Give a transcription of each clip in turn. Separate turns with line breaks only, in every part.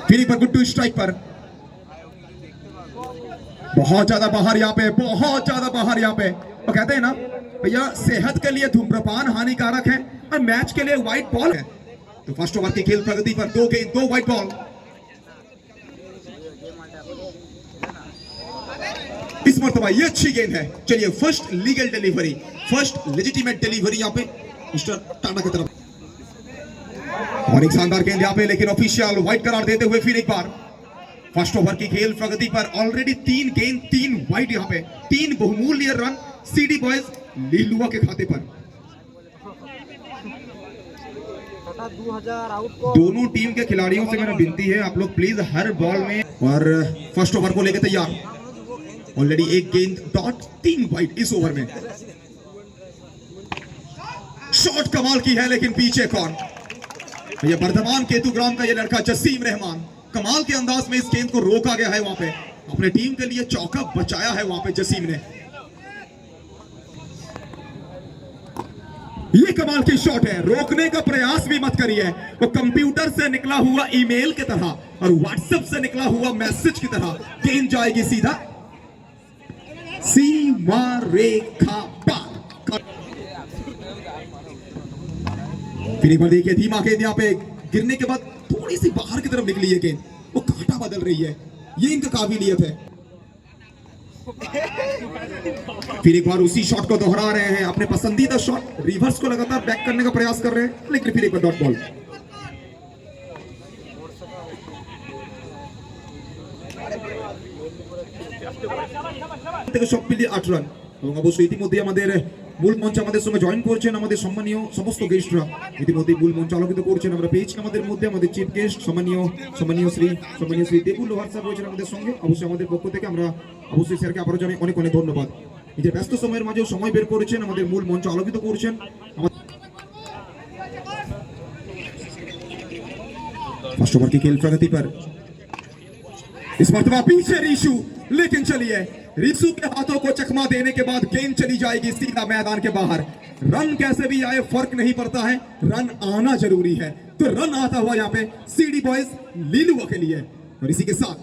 फिर एक बार गुड्डू स्ट्राइक पर, बहुत ज्यादा बाहर यहाँ पे, बहुत ज्यादा बाहर यहाँ पे। तो कहते हैं ना भैया, सेहत के लिए धूम्रपान हानिकारक है और मैच के लिए व्हाइट बॉल है। तो फर्स्ट ओवर की खेल प्रगति पर 2 गेंद 2 व्हाइट बॉल। इस मरतबा ये अच्छी गेंद है। चलिए, first legal delivery, first legitimate delivery यहाँ पे मिस्टर टाटा की तरफ, और एक शानदार गेंद यहाँ पे, लेकिन ऑफिशियल व्हाइट करार देते हुए फिर एक बार। फर्स्ट ओवर की खेल प्रगति पर ऑलरेडी 3 गेंद 3 व्हाइट यहाँ पे, 3 बहुमूल्य रन सीडी बॉयज लीलुआ के खाते पर। दोनों टीम के खिलाड़ियों से मेरा विनती है, आप लोग प्लीज हर बॉल में, और फर्स्ट ओवर को लेकर तैयार। ऑलरेडी 1 गेंद डॉट 3 व्हाइट इस ओवर में। शॉट कमाल की है, लेकिन पीछे कौन? ये बर्धमान केतुग्राम का ये लड़का जसीम रहमान, कमाल के अंदाज में इस गेंद को रोका गया है। वहां पे अपने टीम के लिए चौका बचाया है वहां पे जसीम ने। ये कमाल की शॉट है, रोकने का प्रयास भी मत करिए। वो कंप्यूटर से निकला हुआ ईमेल की तरह और व्हाट्सएप से निकला हुआ मैसेज की तरह गेंद जाएगी सीधा सीमा रेखा पार। फिर एक बार देखिए, धीमा गेंद यहाँ पे गिरने के बाद थोड़ी सी बाहर की तरफ निकली है गेंद, वो कांटा बदल रही है, ये इनका काबिलियत है। फिर एक बार उसी शॉट को दोहरा रहे हैं, अपने पसंदीदा शॉट, रिवर्स को लगातार बैक करने का प्रयास कर रहे हैं, लेकिन फिर एक बार डॉट बॉल। সবমিলিয়ে 8 রান এবং অবশ্যই ইতিমধ্যে আমাদের মূল মঞ্চে আমাদের সঙ্গে জয়েন করছেন আমাদের সম্মানীয় সমস্ত গেস্টরা, ইতিমধ্যে মূল মঞ্চ আলোকিত করছেন। আমরা পেয়েছি আমাদের মধ্যে আমাদের চিফ গেস্ট সম্মানীয় শ্রী দেবুল লোহার স্যার রয়েছেন আমাদের সঙ্গে। অবশ্যই আমাদের পক্ষ থেকে আমরা অবশ্যই স্যারকে আবারও জানাই অনেক অনেক ধন্যবাদ। নিজের ব্যস্ত সময়ের মাঝেও সময় বের করেছেন, আমাদের মূল মঞ্চ আলোকিত করছেন। फर्स्ट ओवर की खेल प्रगति पर इस मरतबा पीछे रीशु, लेकिन चलिए रीशु के हाथों को चकमा देने के बाद गेंद चली जाएगी सीधा मैदान के बाहर। रन कैसे भी आए फर्क नहीं पड़ता है, रन आना जरूरी है। तो रन आता हुआ यहाँ पे सीडी बॉयज लीलुआ के लिए, और इसी के साथ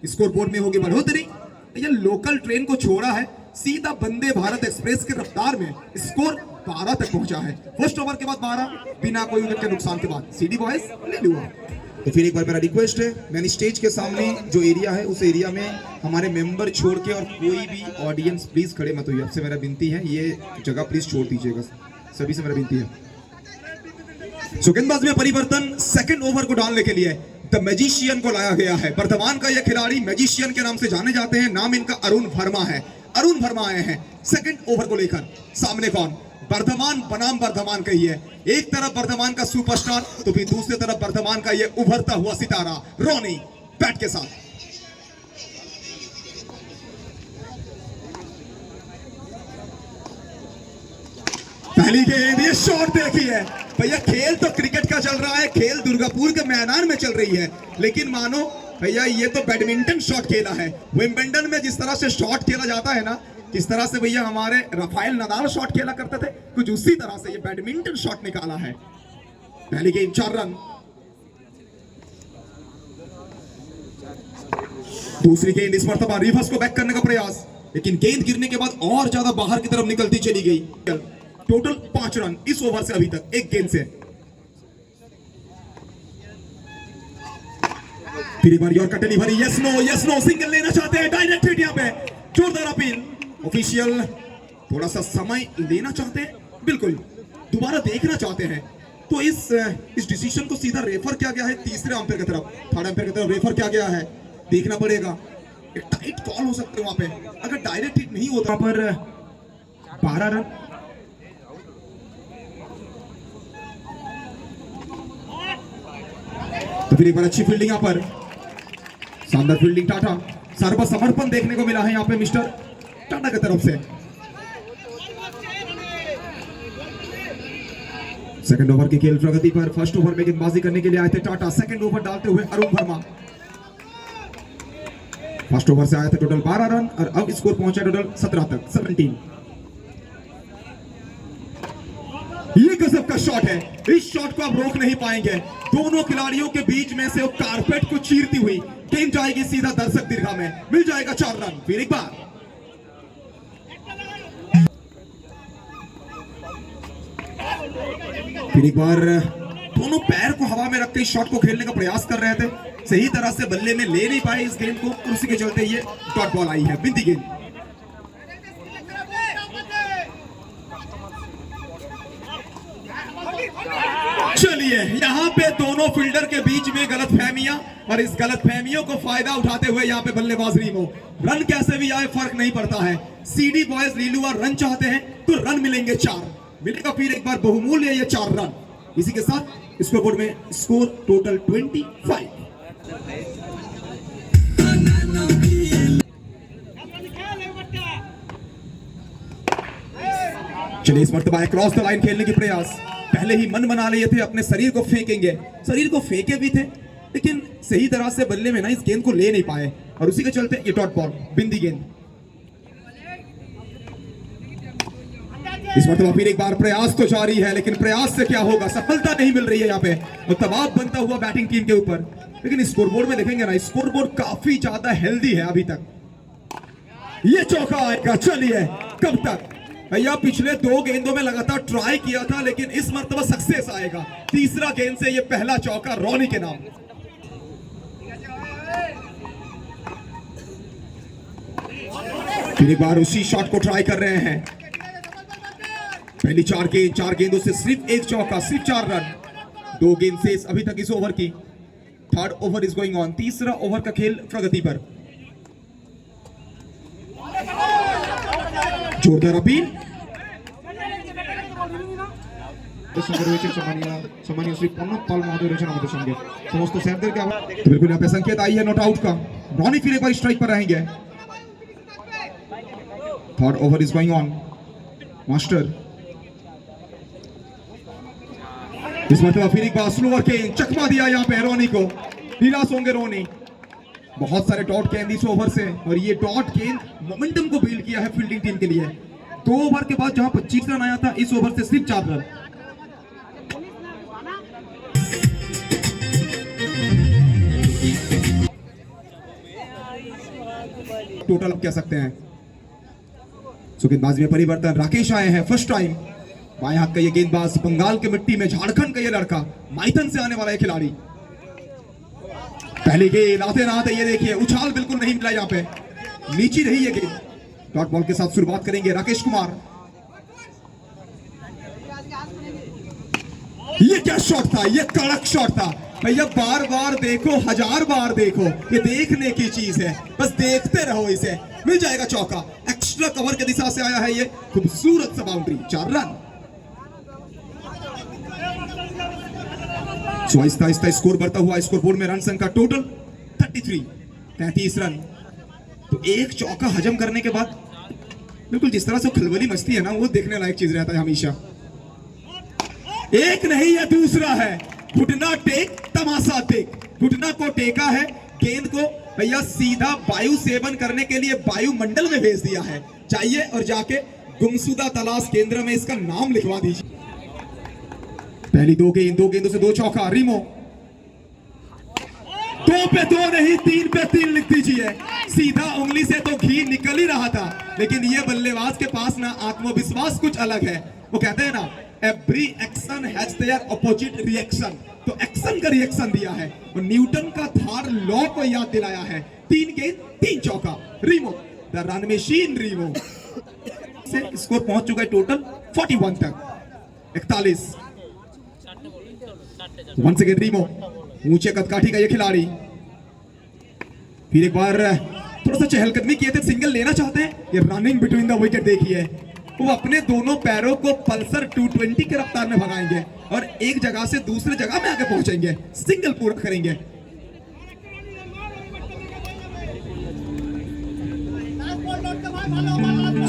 स्कोर बोर्ड में होगी बढ़ोतरी। ये लोकल ट्रेन को छोड़ा है, सीधा वंदे भारत एक्सप्रेस के रफ्तार में स्कोर 12 तक पहुंचा है। फर्स्ट ओवर के बाद 12 बिना कोई विकेट के नुकसान के बाद सीडी बॉयज लीलुआ। तो फिर एक बार मेरा रिक्वेस्ट है, मैंने स्टेज के सामने जो एरिया है उस एरिया में हमारे मेंबर छोड़ के और कोई भी ऑडियंस प्लीज खड़े मत होइए, आपसे मेरा विनती है, ये जगह प्लीज छोड़ दीजिएगा, सभी से मेरा विनती है। सो गेंदबाज में परिवर्तन सेकंड ओवर को डालने के लिए द मैजिशियन को लाया गया है। वर्धमान का यह खिलाड़ी मैजिशियन के नाम से जाने जाते हैं, नाम इनका अरुण वर्मा है। अरुण वर्मा आए हैं सेकंड ओवर को लेकर। सामने कौन? वर्धमान बनाम वर्धमान का ही है, एक तरफ वर्धमान का सुपरस्टार तो फिर दूसरी तरफ वर्धमान का ये उभरता हुआ सितारा रोनी बैट के साथ। पहली गेंद, ये शॉट देखिए भैया, खेल तो क्रिकेट का चल रहा है, खेल दुर्गापुर के मैदान में चल रही है, लेकिन मानो भैया ये तो बैडमिंटन शॉट खेला है। विंबलडन में जिस तरह से शॉट खेला जाता है ना, किस तरह से भैया हमारे राफेल नदाल शॉट खेला करते थे, कुछ उसी तरह से ये बैडमिंटन शॉट निकाला है। पहली गेंद 4 रन, दूसरी गेंद इस मरतबा रिवर्स को बैक करने का प्रयास, लेकिन गेंद गिरने के बाद और ज्यादा बाहर की तरफ निकलती चली गई। टोटल 5 रन इस ओवर से अभी तक, एक गेंद से। फिर एक बार yorker delivery, yes no single लेना चाहते हैं, डायरेक्ट हिट यहाँ पे, जोरदार अपील। ऑफिशियल थोड़ा सा समय लेना चाहते हैं, बिल्कुल दोबारा देखना चाहते हैं, तो इस डिसीजन को सीधा रेफर किया गया है तीसरे अंपायर की तरफ, थर्ड अंपायर की तरफ रेफर किया गया है। देखना पड़ेगा, एक टाइट कॉल हो सकते हैं वहां पे, अगर डायरेक्ट हिट नहीं होता पर 12 रन। तो फिर एक बार अच्छी फील्डिंग यहाँ पर, शानदार फील्डिंग टाटा, सर्वसमर्पण देखने को मिला है यहाँ पे मिस्टर टाटा की तरफ से। सेकंड ओवर की खेल प्रगति पर फर्स्ट ओवर में गेंदबाजी करने के लिए आए थे टाटा, सेकंड ओवर डालते हुए अरुण वर्मा। फर्स्ट ओवर से आया था टोटल 12 रन और अब स्कोर पहुंचा टोटल 17 तक, 17। ये गजब का शॉट है, इस शॉट को आप रोक नहीं पाएंगे। दोनों खिलाड़ियों के बीच में से वो कारपेट को चीरती हुई गेंद जाएगी सीधा दर्शक दीर्घा में, मिल जाएगा 4 रन। फिर एक बार दोनों पैर को हवा में रखते इस शॉट को खेलने का प्रयास कर रहे थे, सही तरह से बल्ले में ले नहीं पाए इस गेंद को, उसी के चलते ये डॉट बॉल आई है, बिंदी गेंद। चलिए यहां पे दोनों फील्डर के बीच में गलतफहमियां, और इस गलतफहमियों को फायदा उठाते हुए यहां पे बल्लेबाज रीमो। रन कैसे भी आए फर्क नहीं पड़ता है, सीडी बॉयज लीलुआ रन चाहते हैं तो रन मिलेंगे 4, मिलेगा फिर एक बार बहुमूल्य ये 4 रन। इसी के साथ स्कोरबोर्ड में स्कोर टोटल 25। चलिए इस मर्तबा क्रॉस द लाइन खेलने की प्रयास, पहले ही मन बना लिए थे अपने शरीर को फेंकेंगे, शरीर को फेंके भी थे लेकिन सही तरह से बल्ले में ना इस गेंद को ले नहीं पाए, और उसी के चलते ये डॉट बॉल, बिंदी गेंद। इस मर्तबा फिर एक बार प्रयास तो जारी है, लेकिन प्रयास से क्या होगा, सफलता नहीं मिल रही है यहाँ पे, और दबाव बनता हुआ बैटिंग टीम के ऊपर। लेकिन स्कोरबोर्ड में देखेंगे ना, स्कोरबोर्ड काफी ज्यादा हेल्दी है अभी तक। ये चौका आएगा, चलिए कब तक भैया, पिछले 2 गेंदों में लगातार ट्राई किया था लेकिन इस मर्तबा सक्सेस आएगा। तीसरा गेंद से ये पहला चौका रोनी के नाम। फिर एक बार उसी शॉट को ट्राई कर रहे हैं। पहली 4 गेंदों से सिर्फ एक चौका, सिर्फ 4 रन, 2 गेंद से अभी तक इस ओवर की। 3rd over is going on, तीसरा ओवर का खेल प्रगति पर। जोरदार अपील।
सम्मानीय श्री पन्नू पाल महोदय रचना আমাদের সঙ্গে সমস্ত স্যারদেরকে
तो बिल्कुल यहाँ पे संकेत आई है नॉट आउट का। रॉनी फिर एक बार स्ट्राइक पर रहेंगे। 3rd over is going on. Master इस मरतबा फिर एक बार स्लोअर के चकमा दिया यहाँ पे रॉनी को, निराश होंगे रॉनी। बहुत सारे डॉट गेंद इस ओवर से, और ये डॉट गेंद मोमेंटम को बिल्ड किया है फील्डिंग टीम के लिए। 2 ओवर के बाद जहां 25 रन आया था, इस ओवर से सिर्फ 4 रन। टोटल अब कह सकते हैं। सो गेंदबाजी में परिवर्तन, राकेश आए हैं फर्स्ट टाइम। बाएं हाथ का ये गेंदबाज, बंगाल के मिट्टी में झारखंड का ये लड़का, माइथन से आने वाला ये खिलाड़ी। पहली गेंद आते ना आते ये देखिए उछाल बिल्कुल नहीं मिला, यहाँ पे नीची रही ये गेंद। डॉट बॉल के साथ शुरुआत करेंगे राकेश कुमार। ये क्या शॉट था, ये कड़क शॉट था भैया। बार बार देखो, 1000 बार देखो, ये देखने की चीज है, बस देखते रहो इसे, मिल जाएगा चौका। एक्स्ट्रा कवर के दिशा से आया है ये खूबसूरत सा boundary, 4 run. Aahista Aahista score बढ़ता हुआ, स्कोरबोर्ड में रन संख्या टोटल 33 रन। तो एक चौका हजम करने के बाद बिल्कुल जिस तरह से खलबली मचती है ना, वो देखने लायक चीज रहता है हमेशा। एक नहीं है, दूसरा है, घुटना टेक तमाशा देख। घुटना को टेका है, गेंद को भैया सीधा वायु सेवन करने के लिए वायुमंडल में भेज दिया है। चाहिए और जाके गुमशुदा तलाश केंद्र में इसका नाम लिखवा दीजिए। पहली 2 गेंदों से 2 चौका। रीमो 2 पे 2 नहीं, 3 पे 3 लिख दीजिए। सीधा उंगली से तो घी निकल ही रहा था, लेकिन ये बल्लेबाज के पास ना आत्मविश्वास कुछ अलग है। वो कहते हैं ना, every action has their opposite reaction. तो एक्शन का रिएक्शन दिया है, और न्यूटन का 3rd लॉ को याद दिलाया है। 3 गेंद 3 चौका। Rimo the run machine, Rimo से स्कोर पहुंच चुका है टोटल 41 तक, 41। वंस अगेन रीमो, ऊंचे कदकाठी का ये खिलाड़ी। फिर एक बार थोड़ा सा चहलकदमी किए थे, सिंगल लेना चाहते हैं। ये रनिंग बिटवीन द विकेट देखिए, वो अपने दोनों पैरों को पल्सर 220 के रफ्तार में भगाएंगे और एक जगह से दूसरे जगह में आके पहुंचेंगे, सिंगल पूरा करेंगे।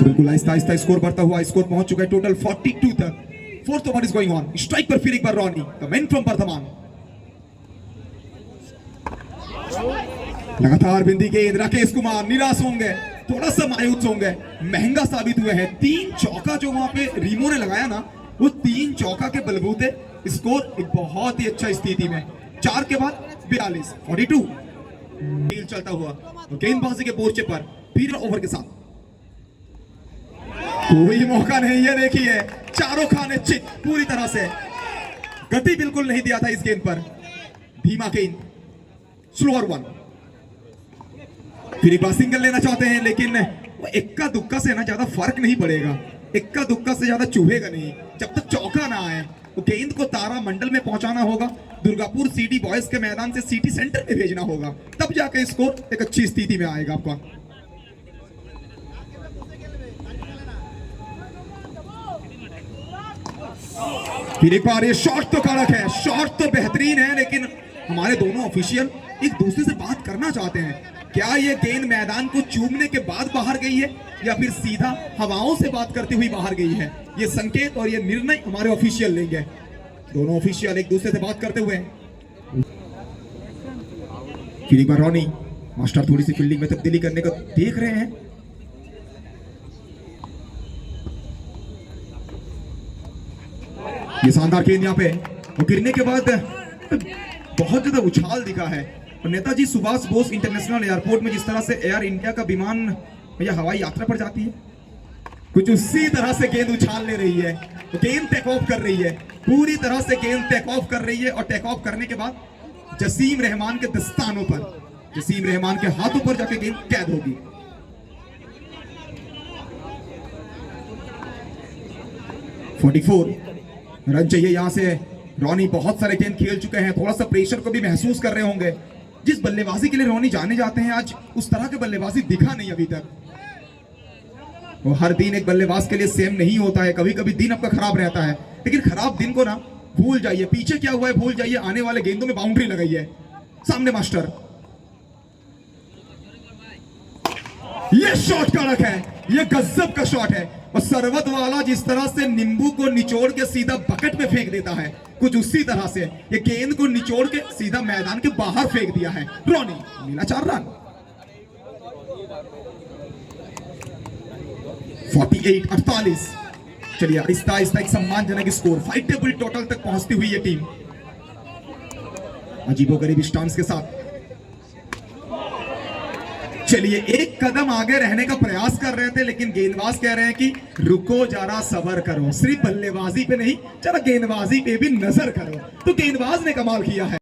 बिल्कुल आहिस्ता आहिस्ता स्कोर बढ़ता हुआ, स्कोर पहुंच चुका है टोटल 42 तक। 4th over is going on. Strike पर फिर एक बार Ronnie, the man from Bardhaman. लगातार बिंदी गेंद, राकेश कुमार निराश होंगे, थोड़ा सा मायूस होंगे, महंगा साबित हुए हैं। 3 चौका जो वहां पे रीमो ने लगाया ना, वो 3 चौका के बलबूते स्कोर एक बहुत ही अच्छा स्थिति में 4 के बाद 42 खेल चलता हुआ और गेंदबाजी के मोर्चे पर फिर ओवर के साथ कोई मौका नहीं है। देखिए चारों खाने चित पूरी तरह से गति बिल्कुल नहीं दिया था इस गेंद पर। धीमा गेंद स्लोअर वन, फिर एक बार सिंगल लेना चाहते हैं लेकिन वो इक्का दुक्का से ना ज्यादा फर्क नहीं पड़ेगा, इक्का दुक्का से ज्यादा चुभेगा नहीं जब तक चौका ना आए। तो गेंद को तारा मंडल में पहुंचाना होगा, दुर्गापुर सिटी बॉयज के मैदान से सिटी सेंटर में भेजना होगा, तब जाके स्कोर एक अच्छी स्थिति में आएगा आपका। फिर एक बार ये शॉट तो कड़क है, शॉट तो बेहतरीन है, लेकिन हमारे दोनों ऑफिशियल एक दूसरे से बात करना चाहते हैं। क्या ये गेंद मैदान को चूमने के बाद बाहर गई है या फिर सीधा हवाओं से बात करती हुई बाहर गई है? ये संकेत और ये निर्णय हमारे ऑफिशियल लेंगे। दोनों ऑफिशियल एक दूसरे से बात करते हुए। फिर एक बार रॉनी मास्टर थोड़ी सी फील्डिंग में तब्दीली करने को देख रहे हैं। ये शानदार गेंद यहाँ पे वो गिरने के बाद बहुत ज्यादा उछाल दिखा है। और नेताजी सुभाष बोस इंटरनेशनल एयरपोर्ट में जिस तरह से एयर इंडिया का विमान या हवाई यात्रा पर जाती है, कुछ उसी तरह से गेंद उछाल ले रही है। तो गेंद टेक ऑफ कर रही है, पूरी तरह से गेंद टेक ऑफ कर रही है। और टेक ऑफ करने के बाद जसीम रहमान के दस्तानों पर, जसीम रहमान के हाथों पर जाके गेंद कैद होगी। रन चाहिए यहां से। रॉनी बहुत सारे गेंद खेल चुके हैं, थोड़ा सा प्रेशर को भी महसूस कर रहे होंगे। जिस बल्लेबाजी के लिए रॉनी जाने जाते हैं, आज उस तरह के बल्लेबाजी दिखा नहीं अभी तक। वो हर दिन एक बल्लेबाज के लिए सेम नहीं होता है, कभी कभी दिन आपका खराब रहता है, लेकिन खराब दिन को ना भूल जाइए, पीछे क्या हुआ है भूल जाइए, आने वाले गेंदों में बाउंड्री लगाई है। सामने मास्टर, ये शॉट कड़क है, ये गजब का शॉट है। और सरवत वाला जिस तरह से नींबू को निचोड़ के सीधा बकेट में फेंक देता है, कुछ उसी तरह से ये गेंद को निचोड़ के सीधा मैदान के बाहर फेंक दिया है रॉनी। मिला 4 रन। 48-48। चलिए आहिस्ता आहिस्ता एक सम्मानजनक स्कोर 5 टेबल टोटल तक पहुंचती हुई ये टीम अजीबोगरीब स्टांस के साथ। चलिए एक कदम आगे रहने का प्रयास कर रहे थे, लेकिन गेंदबाज कह रहे हैं कि रुको जरा सब्र करो, सिर्फ बल्लेबाजी पे नहीं जरा गेंदबाजी पे भी नजर करो। तो गेंदबाज ने कमाल किया है।